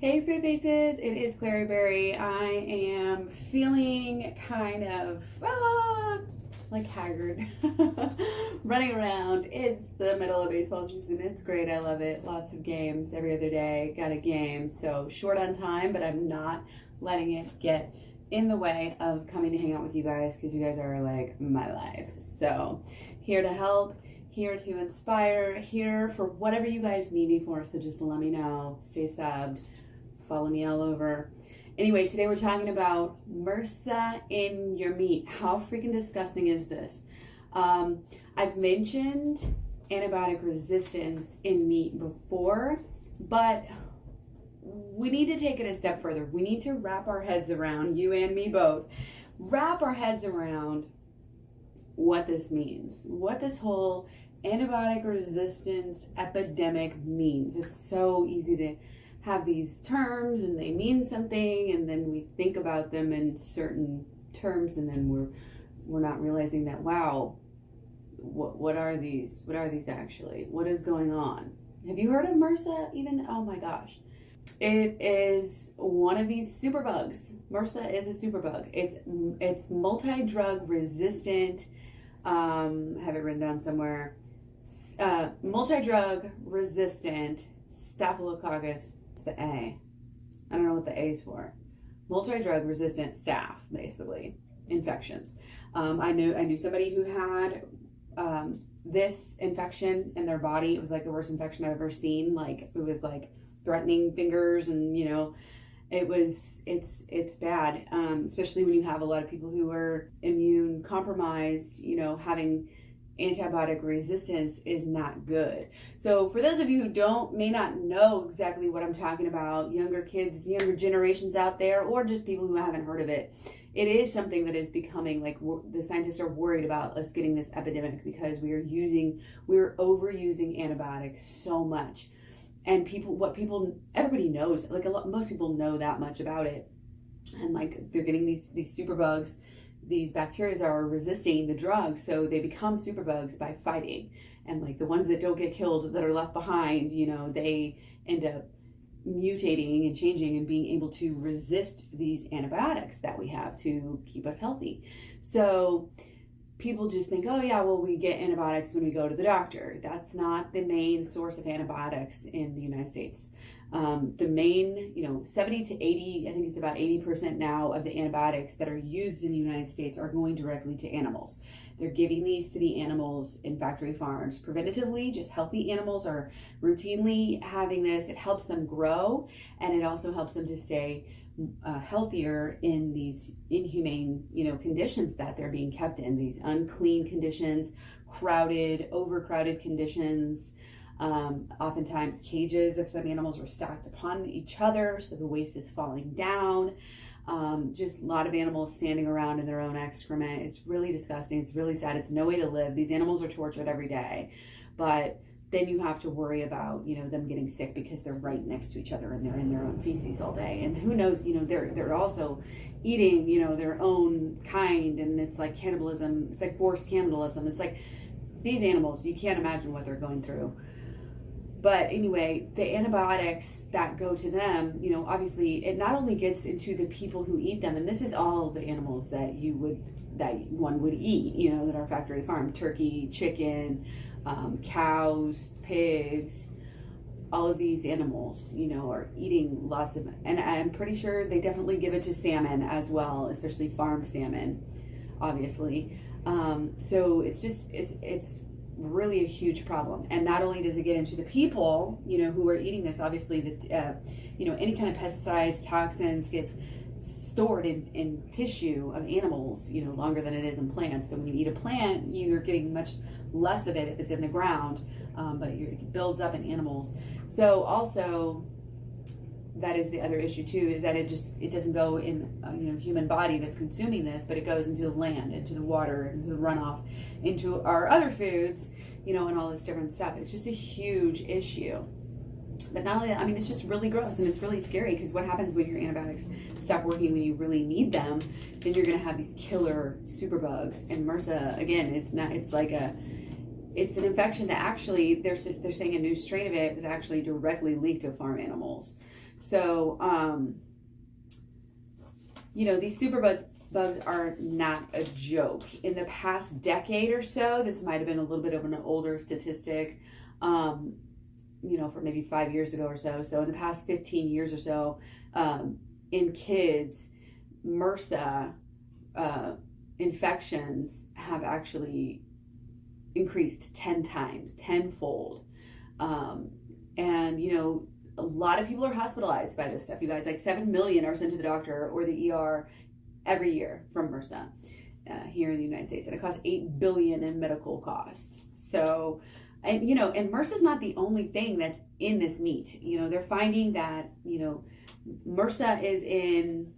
Hey Fruit Faces, it is KlaireeBerry. I am feeling kind of like haggard, running around. It's the middle of baseball season. It's great. I love it. Lots of games every other day. Got a game, so short on time, but I'm not letting it get in the way of coming to hang out with you guys because you guys are like my life. So here to help, here to inspire, here for whatever you guys need me for. So just let me know. Stay subbed. Follow me all over. Anyway, today we're talking about Mrsa in your meat. How freaking disgusting is this? I've mentioned antibiotic resistance in meat before, but we need to take it a step further. We need to wrap our heads around, you and me both, wrap our heads around what this means, what this whole antibiotic resistance epidemic means. It's so easy to have these terms and they mean something, and then we think about them in certain terms, and then we're not realizing that, wow, what are these actually? What is going on? Have you heard of Mrsa even? Oh my gosh. It is one of these superbugs. Mrsa is a superbug. It's multi-drug resistant. Have it written down somewhere. Multi-drug resistant Staphylococcus. The A. I don't know what the A is for. Multi-drug resistant staph, basically, infections. I knew somebody who had this infection in their body. It was like the worst infection I've ever seen. Like it was like threatening fingers, and it's bad. Especially when you have a lot of people who are immune compromised. Having antibiotic resistance is not good. So for those of you who may not know exactly what I'm talking about, younger kids, younger generations out there, or just people who haven't heard of it, it is something that is becoming like the scientists are worried about us getting this epidemic because we're overusing antibiotics so much. And everybody knows, like most people know that much about it. And like they're getting these superbugs. These bacteria are resisting the drug, so they become superbugs by fighting. And like the ones that don't get killed, that are left behind, they end up mutating and changing and being able to resist these antibiotics that we have to keep us healthy. So people just think, oh yeah, well, we get antibiotics when we go to the doctor. That's not the main source of antibiotics in the United States. The main, 70 to 80, I think it's about 80% now of the antibiotics that are used in the United States are going directly to animals. They're giving these to the animals in factory farms. Preventatively, just healthy animals are routinely having this. It helps them grow, and it also helps them to stay healthier in these inhumane, conditions that they're being kept in, these unclean conditions, overcrowded conditions. Oftentimes cages of some animals are stacked upon each other, so the waste is falling down. Just a lot of animals standing around in their own excrement. It's really disgusting. It's really sad. It's no way to live. These animals are tortured every day, but then you have to worry about, them getting sick because they're right next to each other and they're in their own feces all day. And who knows, they're also eating, their own kind, and it's like cannibalism. It's like forced cannibalism. It's like these animals, you can't imagine what they're going through. But anyway, the antibiotics that go to them, obviously it not only gets into the people who eat them, and this is all the animals that one would eat, that are factory farm: turkey, chicken, cows, pigs. All of these animals, are eating lots of, and I'm pretty sure they definitely give it to salmon as well, especially farm salmon, obviously. So it's really a huge problem. And not only does it get into the people, who are eating this, obviously any kind of pesticides, toxins gets stored in tissue of animals, longer than it is in plants. So when you eat a plant, you're getting much less of it if it's in the ground, but it builds up in animals. So also, that is the other issue too, is that it doesn't go in human body that's consuming this, but it goes into the land, into the water, into the runoff, into our other foods, and all this different stuff. It's just a huge issue. But not only that, it's just really gross, and it's really scary, because what happens when your antibiotics stop working when you really need them? Then you're going to have these killer superbugs. And Mrsa, again, it's an infection that actually they're saying a new strain of it was actually directly linked to farm animals. So, these superbugs are not a joke. In the past decade or so, this might have been a little bit of an older statistic, for maybe 5 years ago or so. So in the past 15 years or so, in kids, Mrsa infections have actually increased 10 times, tenfold. And, a lot of people are hospitalized by this stuff. You guys, like 7 million are sent to the doctor or the ER every year from Mrsa here in the United States. And it costs $8 billion in medical costs. So, and Mrsa is not the only thing that's in this meat. They're finding that, Mrsa is in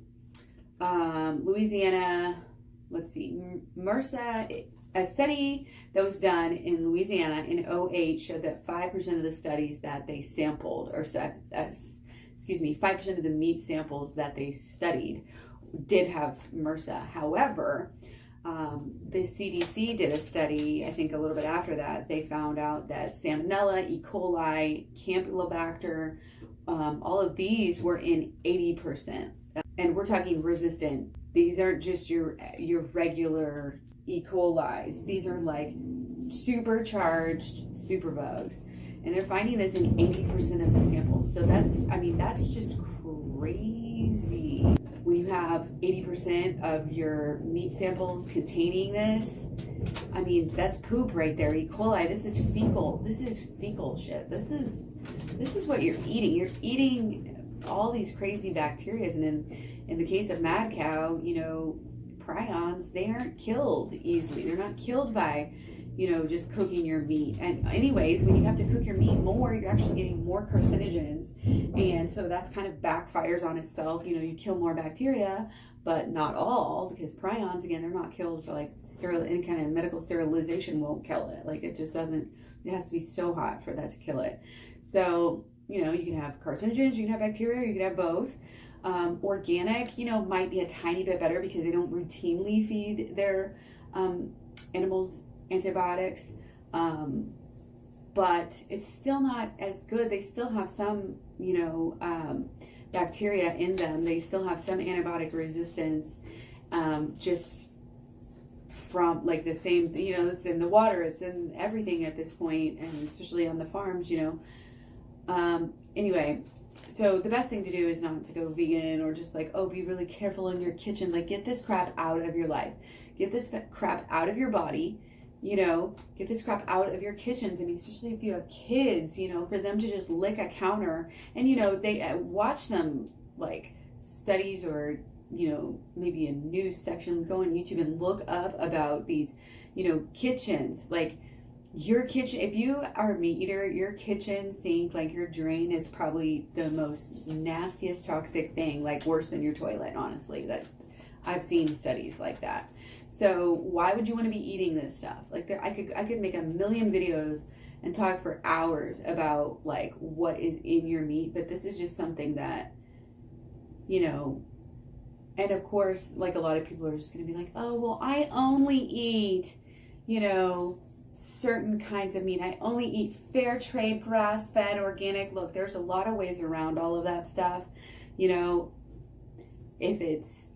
Louisiana. Let's see, Mrsa, a study that was done in Louisiana in 2008 showed that 5% of the studies that they sampled, 5% of the meat samples that they studied did have Mrsa. However, the CDC did a study, I think a little bit after that. They found out that Salmonella, E. coli, Campylobacter, all of these were in 80%. And we're talking resistant. These aren't just your regular E. coli's. These are like supercharged superbugs. And they're finding this in 80% of the samples. So that's just crazy. When you have 80% of your meat samples containing this, that's poop right there. E. coli, this is fecal shit. This is what you're eating. You're eating all these crazy bacteria. And in the case of mad cow, prions, they aren't killed easily. They're not killed by, just cooking your meat. And anyways, when you have to cook your meat more, you're actually getting more carcinogens. And so that's kind of backfires on itself. You kill more bacteria, but not all, because prions, again, they're not killed for like any kind of medical sterilization won't kill it. Like it just doesn't, it has to be so hot for that to kill it. So, you can have carcinogens, you can have bacteria, you can have both. Organic, might be a tiny bit better because they don't routinely feed their animals antibiotics, but it's still not as good. They still have some, bacteria in them. They still have some antibiotic resistance, just from like the same, it's in the water, it's in everything at this point, and especially on the farms, anyway. So the best thing to do is not to go vegan or just like, be really careful in your kitchen. Like, get this crap out of your life. Get this crap out of your body, get this crap out of your kitchens. Especially if you have kids, for them to just lick a counter and, they watch some like studies or, maybe a news section, go on YouTube and look up about these, kitchens, like, your kitchen, if you are a meat eater, your kitchen sink, like your drain, is probably the most nastiest toxic thing, like worse than your toilet, honestly. That I've seen studies like that. So why would you want to be eating this stuff? Like I could make a million videos and talk for hours about like what is in your meat, but this is just something that, and of course, like a lot of people are just going to be like, oh, well, I only eat, certain kinds of meat. I only eat fair trade, grass-fed, organic. Look, there's a lot of ways around all of that stuff. If it's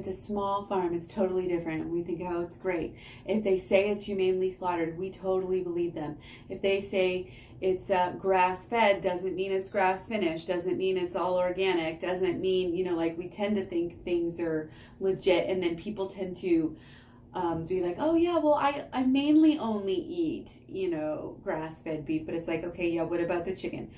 a small farm, it's totally different. We think, oh, it's great. If they say it's humanely slaughtered, we totally believe them. If they say it's grass-fed, doesn't mean it's grass-finished, doesn't mean it's all organic, doesn't mean, we tend to think things are legit, and then people tend to be like, oh yeah, well, I mainly only eat, grass-fed beef. But it's like, okay, yeah, what about the chicken?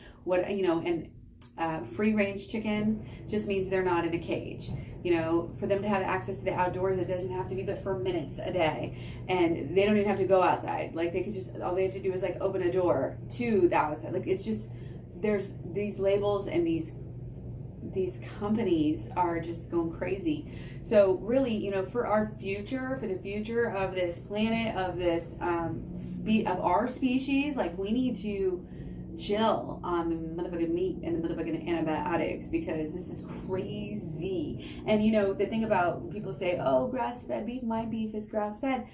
Free range chicken just means they're not in a cage. For them to have access to the outdoors, it doesn't have to be but for minutes a day. And they don't even have to go outside. Like, they could just, all they have to do is like open a door to the outside. Like, it's just, there's these labels and these companies are just going crazy. So really, for our future, for the future of this planet, of this of our species, like, we need to chill on the motherfucking meat and the motherfucking antibiotics, because this is crazy. And the thing about when people say, oh, grass-fed beef, my beef is grass-fed,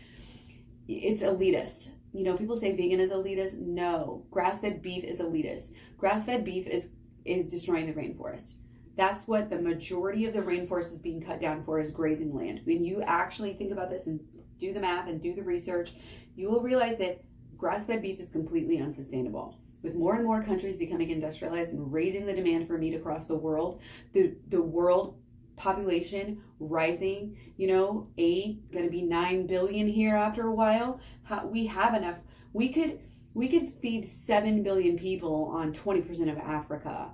it's elitist. People say vegan is elitist. No, grass-fed beef is elitist. Grass-fed beef is is destroying the rainforest. That's what the majority of the rainforest is being cut down for, is grazing land. When you actually think about this and do the math and do the research, you will realize that grass-fed beef is completely unsustainable. With more and more countries becoming industrialized and raising the demand for meat across the world, the world population rising, 8, going to be 9 billion here after a while. We have enough. We could feed 7 billion people on 20% of Africa,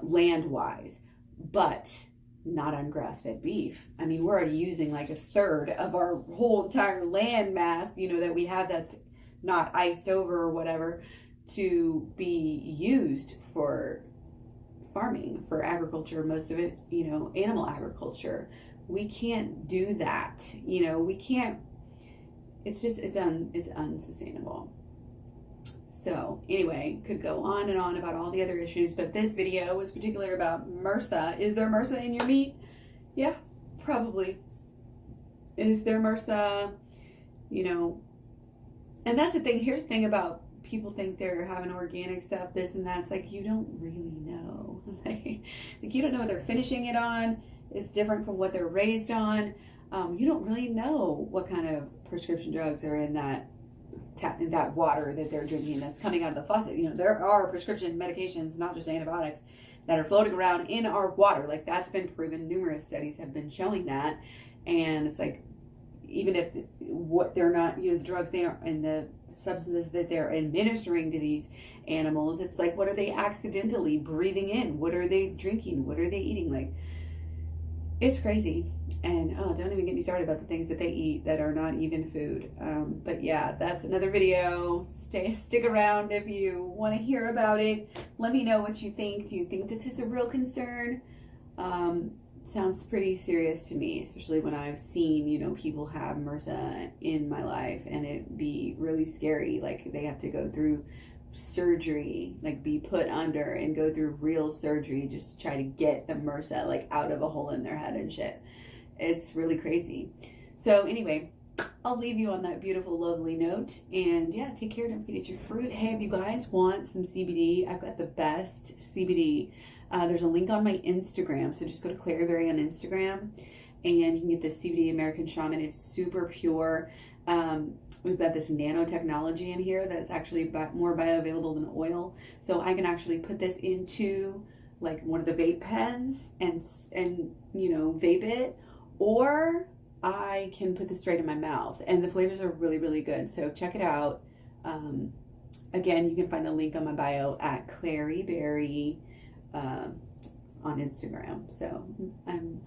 land-wise, but not on grass-fed beef. I mean, we're already using like a third of our whole entire land mass, that we have, that's not iced over or whatever, to be used for farming, for agriculture, most of it, animal agriculture. We can't do that. We can't, it's unsustainable. So anyway, could go on and on about all the other issues, but this video was particular about Mrsa. Is there Mrsa in your meat? Yeah, probably. Is there Mrsa, and that's the thing. Here's the thing about people think they're having organic stuff, this and that. It's like, you don't really know. like you don't know what they're finishing it on. It's different from what they're raised on. You don't really know what kind of prescription drugs are in that water that they're drinking that's coming out of the faucet. There are prescription medications, not just antibiotics, that are floating around in our water. Like, that's been proven. Numerous studies have been showing that. And it's like, even if what they're not, the drugs they are and the substances that they're administering to these animals, it's like, what are they accidentally breathing in? What are they drinking? What are they eating? Like, it's crazy. And don't even get me started about the things that they eat that are not even food. But yeah, that's another video. Stick around if you want to hear about it. Let me know what you think. Do you think this is a real concern? Sounds pretty serious to me, especially when I've seen, people have Mrsa in my life, and it be really scary. Like, they have to go through surgery, like be put under and go through real surgery just to try to get the Mrsa like out of a hole in their head and shit. It's really crazy. So anyway, I'll leave you on that beautiful, lovely note. And yeah, take care. Don't forget your fruit. Hey, if you guys want some CBD, I've got the best CBD. There's a link on my Instagram. So just go to KlaireeBerry on Instagram and you can get this CBD American Shaman. It's super pure. We've got this nanotechnology in here that's actually more bioavailable than oil. So I can actually put this into like one of the vape pens and vape it, or I can put this straight in my mouth, and the flavors are really, really good. So check it out. Again, you can find the link on my bio at KlaireeBerry on Instagram. So I'm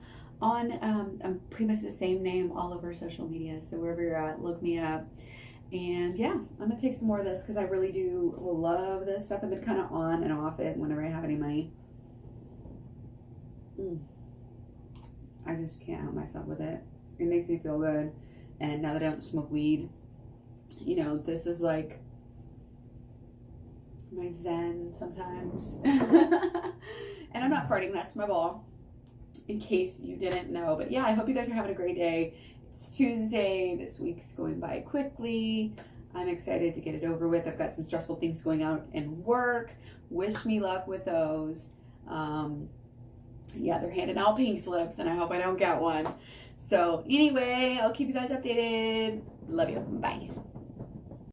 pretty much the same name all over social media. So wherever you're at, look me up. And yeah, I'm gonna take some more of this because I really do love this stuff. I've been kind of on and off it whenever I have any money. I just can't help myself with it. It makes me feel good. And now that I don't smoke weed, this is like my zen sometimes. And I'm not farting, that's my ball, in case you didn't know. But yeah, I hope you guys are having a great day. It's Tuesday. This week's going by quickly. I'm excited to get it over with. I've got some stressful things going on in work. Wish me luck with those. Yeah, they're handing out pink slips, and I hope I don't get one. So anyway, I'll keep you guys updated. Love you. Bye.